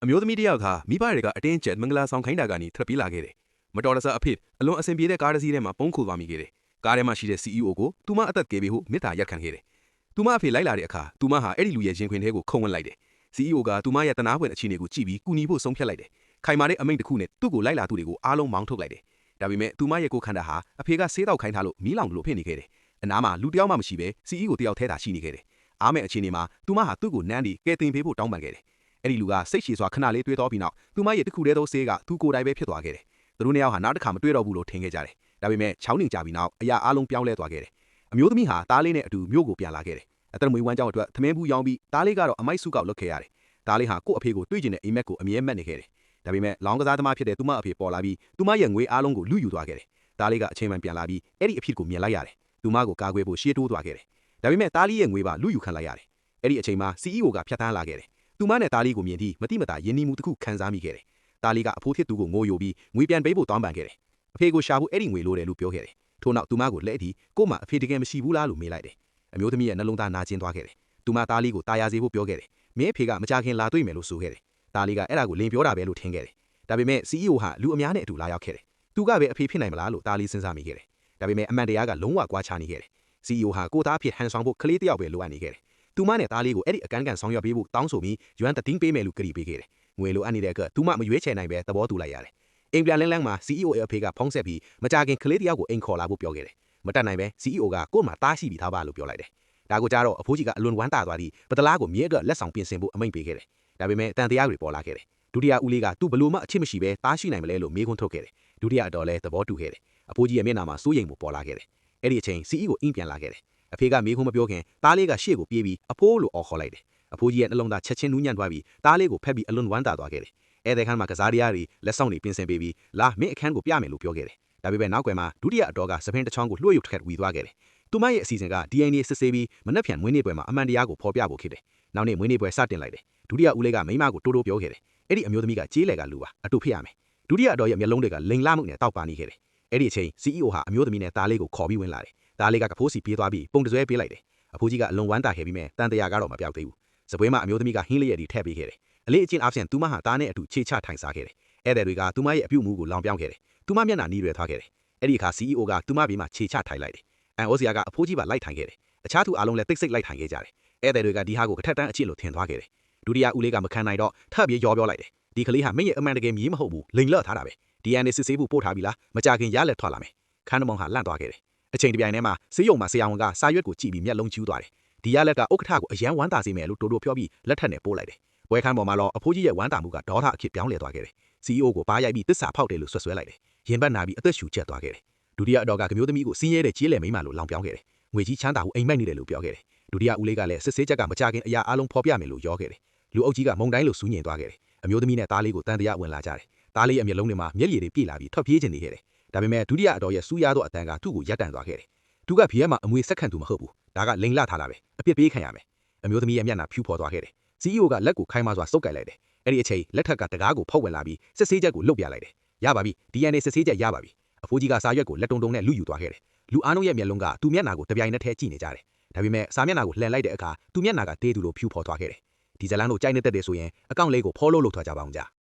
အမျိုးသမီးတစ်ယောက်ကမိဘတွေကအတင်းကျပ်မင်္ဂလာဆောင်ခိုင်းတာကနေထွက်ပြေးလာခဲ့တယ်။မတော်တဆအဖြစ်အလွန်အဆင်ပြေတဲ့ကားတစ်စီးထဲမှာပုံခိုသွားမိခဲ့တယ်။ကားထဲမှာရှိတဲ့ CEO ကိုသူမအသက်ကြီးပြီဟုမေတ္တာရပ်ခံခဲ့တယ်။သူမအဖေလိုက်လာတဲ့အခါသူမဟာအဲ့ဒီလူရဲ့ရင်ခွင်ထဲကိုခုံဝင်လိုက်တယ်။ CEO ကသူမရဲ့တနာဖွယ်အခြေအနေကိုကြည့်ပြီးကူညီဖို့ဆုံးဖြတ်လိုက်တယ်။ခိုင်မာတဲ့အမိန့်တစ်ခုနဲ့သူ့ကိုလိုက်လာသူတွေကိုအားလုံးမောင်းထုတ်လိုက်တယ်။ဒါပေမဲ့သူမရဲ့ကိုယ်ခန္ဓာဟာအဖေကဆေးတောက်ခိုင်းထားလို့မီးလောင်လို့ဖြစ်နေခဲ့တယ်။အနားမှာလူတစ်ယောက်မှမရှိဘဲ CEO တယောက်ထဲသာရှိနေခဲ့တယ်။အားမဲ့အခြေအနေမှာသူမဟာသူ့ကိုနမ်းပြီးကဲတင်ပေးဖို့တောင်းပန်ခဲ့တယ်။အဲ့ဒီလူကစိတ်ရှည်စွာခဏလေးတွေးတောပြီးနောက်သူမရဲ့တခုတည်းသောဆေးကသူကိုယ်တိုင်ပဲဖြစ်သွားခဲ့တယ်။သူတို့နှစ်ယောက်ဟာနောက်တစ်ခါမတွေ့တော့ဘူးလို့ထင်ခဲ့ကြတယ်။ဒါပေမဲ့6နှစ်ကြာပြီးနောက်အရာအလုံးပြောင်းလဲသွားခဲ့တယ်။အမျိုးသမီးဟာတားလေးနဲ့အတူမြို့ကိုပြန်လာခဲ့တယ်။အသက်မွေးဝမ်းကြောင်းအတွက်သမင်းဘူးရောင်းပြီးတားလေးကတော့အမိုက်စုကောက်လုပ်ခဲ့ရတယ်။တားလေးဟာကို့အဖေကိုတွေ့ကျင်တဲ့အိမ်မက်ကိုအမြဲမှတ်နေခဲ့တယ်။ဒါပေမဲ့လောင်းကစားသမားဖြစ်တဲ့သူမအဖေပေါ်လာပြီးသူမရဲ့ငွေအားလုံးကိုလူယူသွားခဲ့တယ်။တားလေးကအချိန်မှန်ပြန်လာပြီးအဲ့ဒီအဖြစ်ကိုမြင်လိုက်ရတယ်။သူမကိုကာကွယ်ဖို့ရှေ့တိုးသွားခဲ့တယ်။ဒါပေမဲ့တားလေးရဲ့ငွေပါလူယူခံလိုက်ရတယ်။အဲ့ဒီအချိန်မှာ CEO ကဖြတ်တန်းလာခဲ့တယ်။သူမနဲ့တားလေးကိုမြင်ပြီးမတိမတာယဉ်နီးမှုတစ်ခုခံစားမိခဲ့တယ်။တားလေးကအဖိုးဖြစ်သူကိုငိုယိုပြီးငွေပြန်ပေးဖို့တောင်းပန်ခဲ့တယ်။အဖေကိုရှာဖို့အဲ့ဒီငွေလိုတယ်လို့ပြောခဲ့တယ်။ထို့နောက်သူမကိုလက်အထိကို့မှာအဖေတကယ်မရှိဘူးလားလို့မေးလိုက်တယ်။အမျိုးသမီးရဲ့နှလုံးသားနာကျင်သွားခဲ့တယ်။သူမတားလေးကိုတာယာစေဖို့ပြောခဲ့တယ်။မင်းအဖေကမကြခင်လာတွေ့မယ်လို့ဆိုခဲ့တယ်။တားလေးကအဲ့ဒါကိုလင်ပြောတာပဲလို့ထင်ခဲ့တယ်။ဒါပေမဲ့ CEO ဟာလူအများနဲ့အတူလာရောက်ခဲ့တယ်။သူကပဲအဖေဖြစ်နိုင်မလားလို့တားလေးစဉ်းစားမိခဲ့တယ်။ဒါပေမဲ့အမှန်တရားကလုံးဝကွာခြားနေခဲ့တယ်။ CEO ဟာကိုသားအဖြစ်ဟန်ဆောင်ဖို့ကလေးတစ်ယောက်ပဲလိုအပ်နေခဲ့တယ်။သူမနဲ့တားလေးကိုအဲ့ဒီအကန့်အကန်ဆောင်ရွက်ပေးဖို့တောင်းဆိုပြီးရွမ်တတင်းပေးမယ်လို့ကတိပေးခဲ့တယ်။ငွေလိုအပ်နေတဲ့အတွက်သူမမရွေးချယ်နိုင်ပဲသဘောတူလိုက်ရတယ်။အိမ်ပြန်လန်းမှာ CEO ရဲ့အဖေကဖုန်းဆက်ပြီးမကြခင်ကလေးတစ်ယောက်ကိုအိမ်ခေါ်လာဖို့ပြောခဲ့တယ်။မတတ်နိုင်ပဲ CEO ကကို့မှာတားရှိပြီးသားပါလို့ပြောလိုက်တယ်။ဒါကိုကြားတော့အဖိုးကြီးကအလွန်ဝမ်းသာသွားပြီးပတလားကိုမြဲအတွက်လက်ဆောင်ပြင်ဆင်ဖို့အမိန့်ပေးခဲ့တယ်။ဒါပေမဲ့တန်တရားတွေပေါ်လာခဲ့တယ်။ဒုတိယဦးလေးကသူ့ဘလို့မှအချစ်မရှိပဲတားရှိနိုင်မလဲလို့မေးခွန်းထုတ်ခဲ့တယ်။ဒုတိယအတော်လဲသဘောတူခဲ့တယ်။အဖိုးကြီးရဲ့မျက်နှာမှာစိုးရိမ်မှုပေါ်လာခဲ့တယ်။အဲ့ဒီအချိန် CEO ကိုအိမ်ပြန်လာခဲ့တယ်။အဖေကမေးခွန်းမပြောခင်တားလေးကရှေ့ကိုပြေးပြီးအဖိုးလို့အော်ခေါ်လိုက်တယ်။အဖိုးကြီးရဲ့နှလုံးသားချက်ချင်းနူးညံ့သွားပြီးတားလေးကိုဖက်ပြီးအလွန်ဝမ်းသာသွားခဲ့တယ်။ဧည့်သည်ခန်းမှာကစားတရားတွေလက်ဆောင်တွေပြင်ဆင်ပေးပြီးလာမင်းအခန်းကိုပြမယ်လို့ပြောခဲ့တယ်။ဒါပေမဲ့နောက်ကွယ်မှာဒုတိယအတော်ကစပင်းတစ်ချောင်းကိုလွှတ်ယူထက်ဝီသွားခဲ့တယ်။သူမရဲ့အစီအစဉ်က DNA စစ်ဆေးပြီးမနှက်ဖြန်မွေးနေ့ပွဲမှာအမှန်တရားကိုဖော်ပြဖို့ဖြစ်တယ်။နောက်နေ့မွေးနေ့ပွဲစတင်လိုက်တယ်။ဒုတိယဦးလေးကမိမကိုတိုးတိုးပြောခဲ့တယ်။အဲ့ဒီအမျိုးသမီးကကြေးလေကလူပါအတူဖြစ်ရမယ်။ဒုတိယအတော်ရဲ့မျက်လုံးတွေကလိန်လာမှုနဲ့တောက်ပါနေခဲ့တယ်။အဲ့ဒီအချိန် CEO ဟာအမျိုးသမီးနဲ့သားလေးကိုခေါ်ပြီးဝင်လာတယ်။သားလေးကကဖိုးစီပြေးသွားပြီးပုံတစွဲပေးလိုက်တယ်။အဖိုးကြီးကအလွန်ဝမ်းသာခဲ့ပြီးမဲ့တန်တရားကတော့မပြောက်သေးဘူး။စပွဲမှာအမျိုးသမီးကဟင်းလေးရည်ထည့်ပေးခဲ့တယ်။အလေးအကျင့်အားဖြင့်သူမဟာသားနဲ့အတူခြေချထိုင်စားခဲ့တယ်။ဧည့်သည်တွေကသူမရဲ့အပြုအမူကိုလောင်ပြောင်းခဲ့တယ်။သူမမျက်နှာနီးရွယ်သွားခဲ့တယ်။အဲ့ဒီအခါ CEO ကသူမဘေးမှာခြေချထိုင်လိုက်တယ်။အန်အိုစီယာကအဖိုးကြီးပါလိုက်ထိုင်ခဲ့တယ်။အခြားသူအားလုံးလည်းတိတ်ဆိတ်လိုက်ထိုင်ခဲ့ကြတယ်။ဧည့်သည်တွေကဒီဟာကိုကထက်တန်းအချစ်လို့ထင်သွားခဲ့တယ်။ဒုတိယဦးလေးကမခံနိုင်တော့ထပ်ပြီးရောပြောလိုက်တယ်။ဒီကလေးဟာမင်းရဲ့အမှန်တကယ်မြေးမဟုတ်ဘူးလိန်လော့ထားတာပဲ။ DNA စစ်ဆေးဖို့ပို့ထားပြီလားမကြခင်ရလက်ထွက်လာမယ်။ခန်းတမောင်ဟာလန့်သွားခဲ့တယ်။အချိန်တပြိုင်တည်းမှာဆေးရုံမှာဆရာဝန်ကစာရွက်ကိုကြည့်ပြီးမျက်လုံးကျူးသွားတယ်။ဒီရလက်ကဥက္ကဋ္ဌကိုအယံဝမ်းသာစေမယ်လို့တိုးတိုးပြောပြီးလက်ထက်နဲ့ပို့လိုက်တယ်။ပွဲခန်းပေါ်မှာတော့အဖိုးကြီးရဲ့ဝမ်းသာမှုကဒေါသအဖြစ်ပြောင်းလဲသွားခဲ့တယ်။ CEO ကိုပါးရိုက်ပြီးတစ္ဆာဖောက်တယ်လို့ဆွဆွဲလိုက်တယ်။ရင်ဘတ်နာပြီးအသက်ရှူကျက်သွားခဲ့တယ်။ဒုတိယအတော်ကမျိုးသမီးကိုစင်းရဲတဲ့ကြေးလည်မိန်းမလို့လောင်ပြောင်းခဲ့တယ်။ငွေကြီးချမ်းသာဟုအိမ်မက်နေတယ်လို့ပြောခဲ့တယ်။ဒုတိယဦးလေးကလည်းစစ်ဆေးချက်ကမကြခင်အရာအလုံးဖော်ပြမယ်လို့ပြောခဲ့တယ်။လူအုပ်ကြီးကမုံတိုင်းလို့စူးညင်သွားခဲ့တယ်။အမျိုးသမီးနဲ့သားလေးကိုတန်တရားဝင်လာကြတယ်။သားလေးရဲ့မျက်လုံးတွေမှာမျက်ရည်တွေပြည့်လာပြီးထွက်ပြေးခြင်းနေခဲ့တယ်။ဒါပေမဲ့ဒုတိယအတော်ရဲ့စူးရသောအတန်ကသူ့ကိုရပ်တန့်သွားခဲ့တယ်။သူကဖီးရဲမှာအမွေဆက်ခံသူမဟုတ်ဘူး။ဒါကလိန်လထားတာပဲ။အပြစ်ပေးခံရမယ်။အမျိုးသမီးရဲ့မျက်နှာဖြူဖော်သွားခဲ့တယ်။ CEO ကလက်ကိုခိုင်းမစွာစုပ်ကိုက်လိုက်တယ်။အဲ့ဒီအချိန်လက်ထက်ကတကားကိုဖောက်ဝင်လာပြီးစစ်ဆေးချက်ကိုလုတ်ပြလိုက်တယ်။ရပါပြီ DNA စစ်ဆေးချက်ရပါပြီ။အဖိုးကြီးကစာရွက်ကိုလက်တုံတုံနဲ့လူယူသွားခဲ့တယ်။လူအားလုံးရဲ့မျက်လုံးကသူ့မျက်နှာကိုတပြိုင်နက်တည်းကြည့်နေကြတယ်။ဒါပေမဲ့စာမျက်နှာကိုလှန်လိုက်တဲ့အခါသူ့မျက်နှာကတေးသူလိုဖြူဖော်သွားခဲ့တယ်။ဒီဇလန်တို့ကြိုက်နေတတ်တယ်ဆိုရင်အကောင့်လေးကို follow လုပ်ထားကြပါအောင်ကြာ။